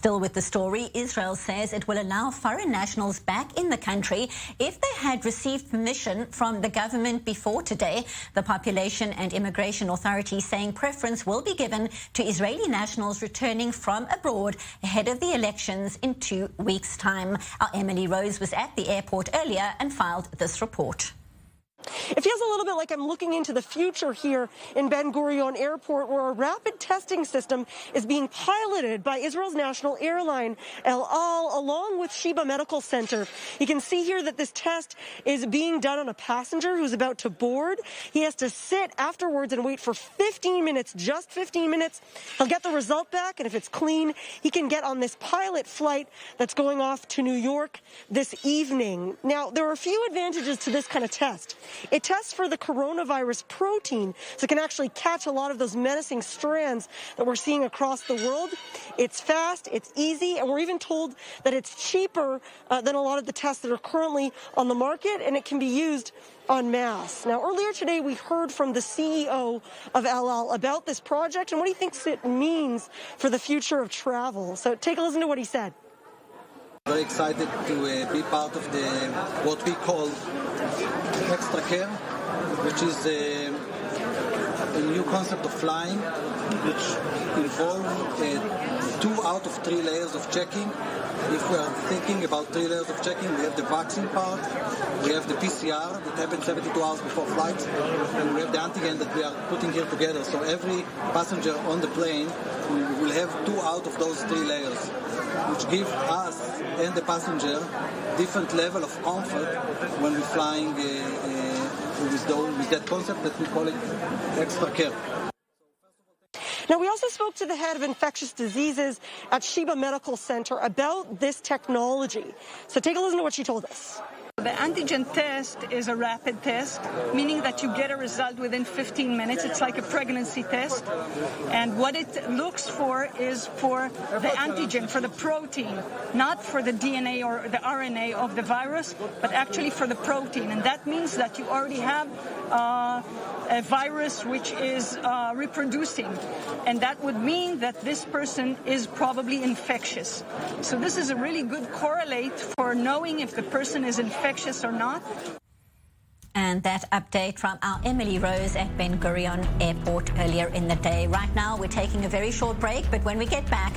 Still with the story, Israel says it will allow foreign nationals back in the country if they had received permission from the government before today. The Population and Immigration Authority saying preference will be given to Israeli nationals returning from abroad ahead of the elections in 2 weeks' time. Our Emily Rose was at the airport earlier and filed this report. It feels a little bit like I'm looking into the future here in Ben Gurion Airport, where a rapid testing system is being piloted by Israel's national airline, El Al, along with Sheba Medical Center. You can see here that this test is being done on a passenger who's about to board. He has to sit afterwards and wait for 15 minutes, just 15 minutes. He'll get the result back, and if it's clean, he can get on this pilot flight that's going off to New York this evening. Now, there are a few advantages to this kind of test. It tests for the coronavirus protein, so it can actually catch a lot of those menacing strands that we're seeing across the world. It's fast, it's easy, and we're even told that it's cheaper than a lot of the tests that are currently on the market, and it can be used en masse. Now, earlier today, we heard from the CEO of El Al about this project and what he thinks it means for the future of travel. So take a listen to what he said. Very excited to be part of what we call extra care, which is a new concept of flying, which involves 2 out of 3 layers of checking. If we are thinking about 3 layers of checking, we have the vaccine part, we have the PCR that happens 72 hours before flight, and we have the antigen that we are putting here together. So every passenger on the plane will have 2 out of those 3 layers, which give us and the passenger different level of comfort when we're flying with that concept that we call it extra care. Now, we also spoke to the head of infectious diseases at Sheba Medical Center about this technology. So take a listen to what she told us. The antigen test is a rapid test, meaning that you get a result within 15 minutes. It's like a pregnancy test. And what it looks for is for the antigen, for the protein, not for the DNA or the RNA of the virus, but actually for the protein. And that means that you already have a virus which is reproducing. And that would mean that this person is probably infectious. So this is a really good correlate for knowing if the person is infectious or not. And that update from our Emily Rose at Ben Gurion Airport earlier in the day. Right now, we're taking a very short break, but when we get back,